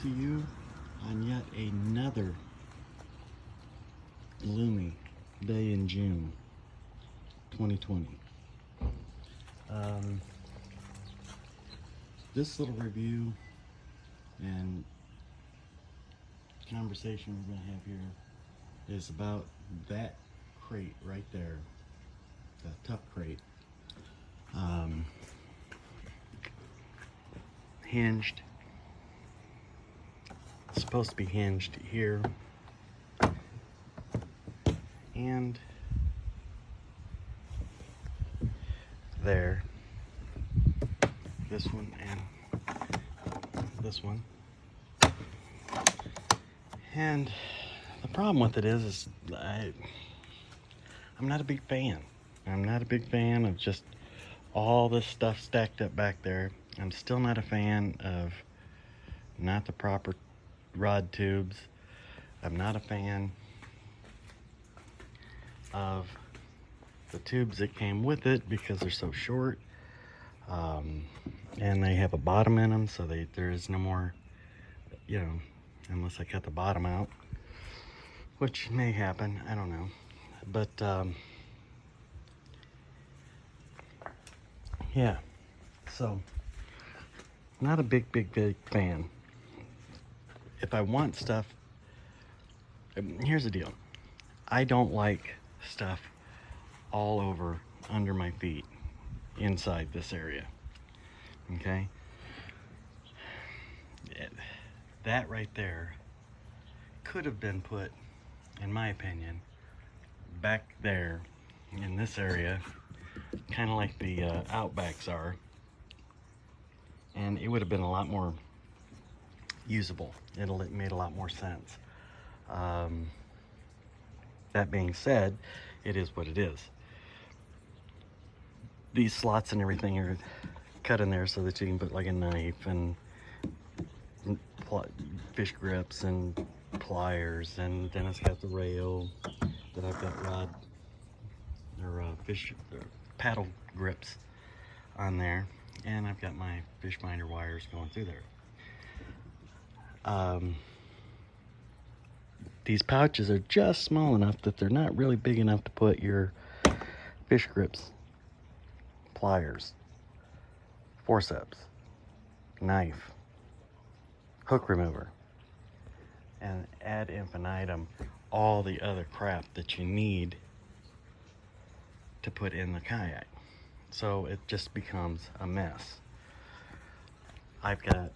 To you on yet another gloomy day in June 2020. This little review and conversation we're going to have here is about that crate right there, the tough crate. Hinged. It's supposed to be hinged here and there. This one and this one. And the problem with it is I'm not a big fan. I'm not a big fan of just all this stuff stacked up back there. I'm still not a fan of not the proper rod tubes. I'm not a fan of the tubes that came with it because they're so short, and they have a bottom in them, so there is no more, unless I cut the bottom out, which may happen, I don't know. But yeah, so not a big fan. If I want stuff, here's the deal. I don't like stuff all over under my feet inside this area. Okay? That right there could have been put, in my opinion, back there in this area, kind of like the Outbacks are, and it would have been a lot more usable. It made a lot more sense. That being said, it is what it is. These slots and everything are cut in there so that you can put like a knife and fish grips and pliers, and then it's got the rail that I've got rod or fish paddle grips on there, and I've got my fish finder wires going through there. These pouches are just small enough that they're not really big enough to put your fish grips, pliers, forceps, knife, hook remover, and ad infinitum all the other crap that you need to put in the kayak. So it just becomes a mess. I've got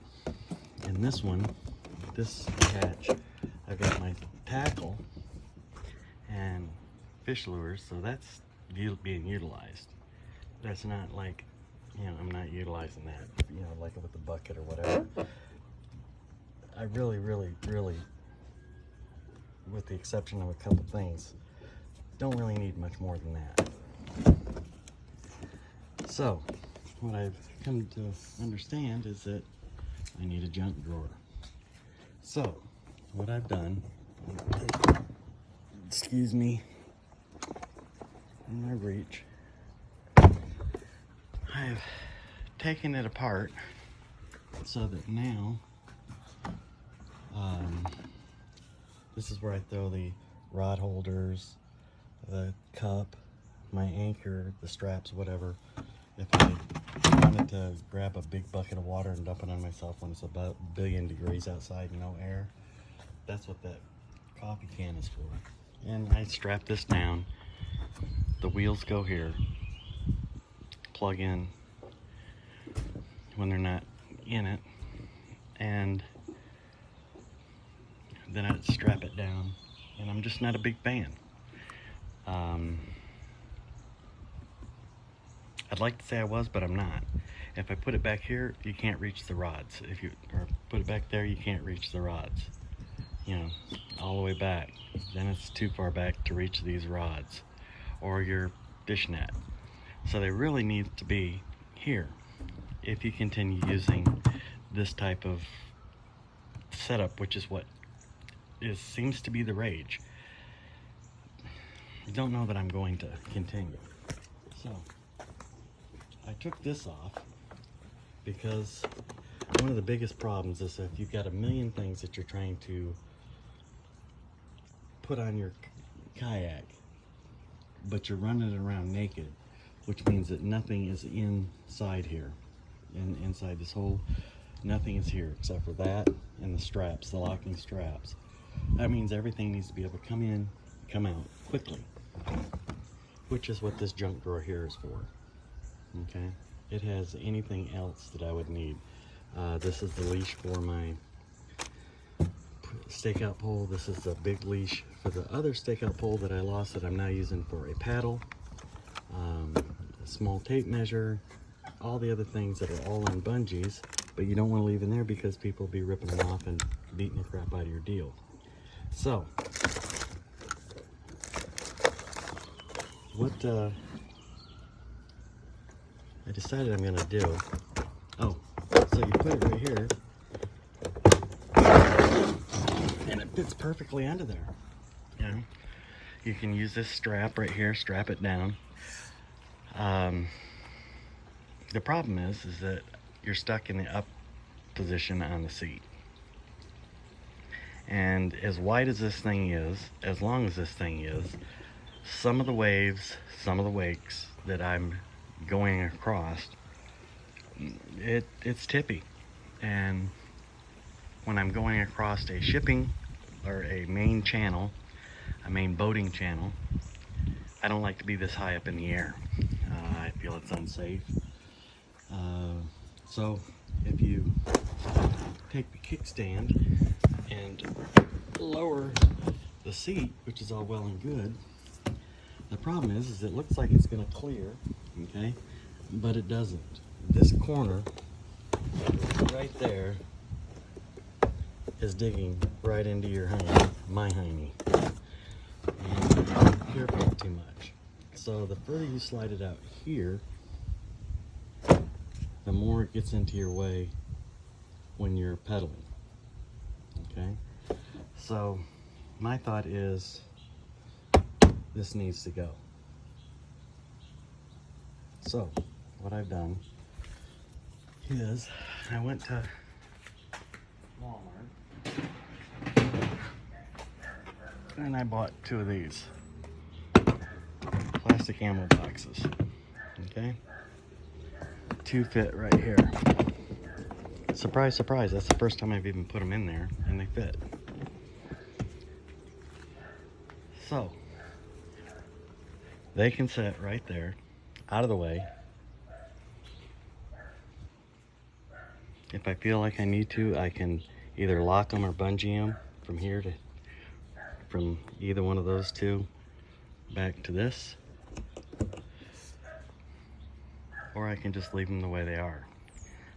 in this one, this hatch, I've got my tackle and fish lures, so that's being utilized. That's not like, I'm not utilizing that, like with the bucket or whatever. I really, with the exception of a couple things, don't really need much more than that. So, what I've come to understand is that I need a junk drawer. So, what I've done, excuse me, in my reach, I've taken it apart so that now, this is where I throw the rod holders, the cup, my anchor, the straps, whatever. If I wanted to grab a big bucket of water and dump it on myself when it's about a billion degrees outside and no air, that's what that coffee can is for. And I strap this down. The wheels go here. Plug in when they're not in it, and then I'd strap it down, and I'm just not a big fan. I'd like to say I was, but I'm not. If I put it back here, you can't reach the rods. Or put it back there, you can't reach the rods. All the way back. Then it's too far back to reach these rods or your fish net. So they really need to be here if you continue using this type of setup, which is what seems to be the rage. I don't know that I'm going to continue. So I took this off because one of the biggest problems is if you've got a million things that you're trying to put on your kayak, but you're running it around naked, which means that nothing is inside here. Inside this hole, nothing is here except for that and the straps, the locking straps. That means everything needs to be able to come in, come out quickly, which is what this junk drawer here is for. Okay, it has anything else that I would need. This is the leash for my stakeout pole. This is the big leash for the other stakeout pole that I lost that I'm now using for a paddle. A small tape measure, all the other things that are all on bungees, but you don't want to leave in there because people will be ripping them off and beating the crap out of your deal. So, what I decided I'm going to do, so you put it right here, and it fits perfectly under there. You know, you can use this strap right here, strap it down. The problem is that you're stuck in the up position on the seat. And as wide as this thing is, as long as this thing is, some of the waves, some of the wakes that I'm going across, it's tippy. And when I'm going across a shipping or a main channel, a main boating channel, I don't like to be this high up in the air. I feel it's unsafe. So if you take the kickstand and lower the seat, which is all well and good, the problem is it looks like it's going to clear, okay, but it doesn't. This corner right there is digging right into your hiney, my hiney, and you're pulling too much. So the further you slide it out here, the more it gets into your way when you're pedaling. Okay, so my thought is this needs to go. So what I've done is I went to Walmart and I bought 2 of these plastic ammo boxes. Okay, 2 fit right here. Surprise, surprise, that's the first time I've even put them in there, and they fit. So, they can sit right there, out of the way. If I feel like I need to, I can either lock them or bungee them from here to, from either one of those 2 back to this. Or I can just leave them the way they are.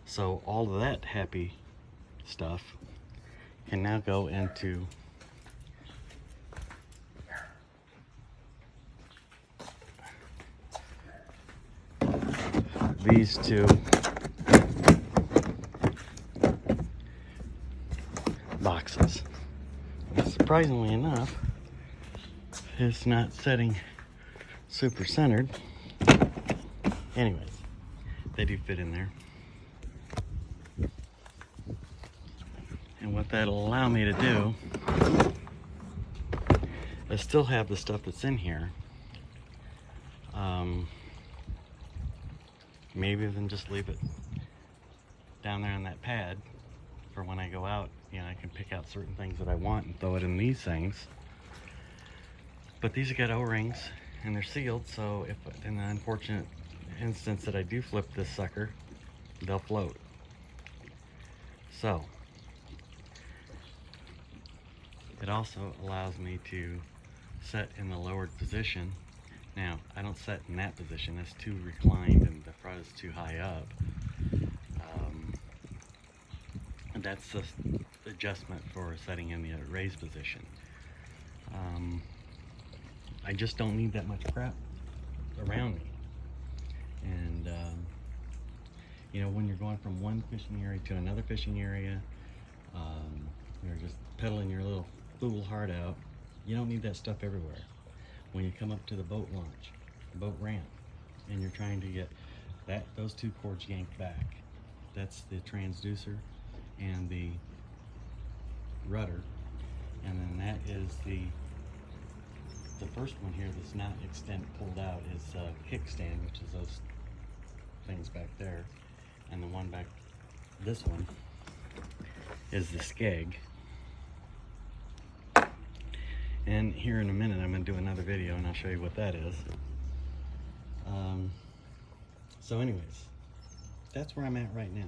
So all of that happy stuff can now go into these 2 boxes. And surprisingly enough, it's not setting super centered. Anyways, they do fit in there. And what that'll allow me to do is still have the stuff that's in here. Maybe then just leave it down there on that pad for when I go out. You know, I can pick out certain things that I want and throw it in these things. But these have got O-rings and they're sealed, so if in the unfortunate instance that I do flip this sucker, they'll float. So it also allows me to set in the lowered position. Now, I don't set in that position, that's too reclined and the front is too high up. And that's the adjustment for setting in the raised position. I just don't need that much crap around me. And you know, when you're going from one fishing area to another fishing area, you're just pedaling your little fool heart out. You don't need that stuff everywhere. When you come up to the boat launch, the boat ramp, and you're trying to get those 2 cords yanked back, That's the transducer and the rudder. And then that is the first one here that's not pulled out is a kickstand, which is those things back there. And the one back, this one, is the skeg. And here in a minute I'm going to do another video and I'll show you what that is. So anyways, that's where I'm at right now.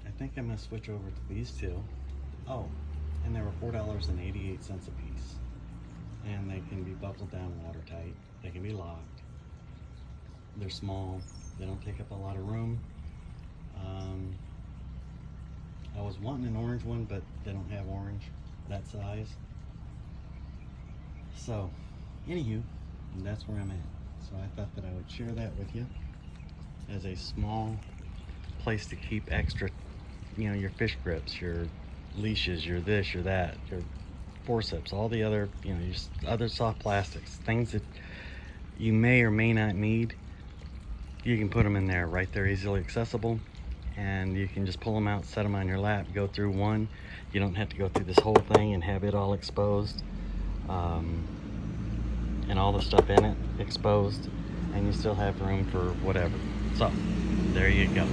I think I'm going to switch over to these two. Oh, and they were $4.88 a piece. And they can be buckled down watertight. They can be locked. They're small. They don't take up a lot of room. I was wanting an orange one, but they don't have orange that size. So, anywho, that's where I'm at. So I thought that I would share that with you as a small place to keep extra, you know, your fish grips, your leashes, your this, your that, your forceps, all the other, you know, just other soft plastics, things that you may or may not need. You can put them in there right there, easily accessible, and you can just pull them out, set them on your lap, go through one. You don't have to go through this whole thing and have it all exposed, and all the stuff in it exposed, and you still have room for whatever. So there you go.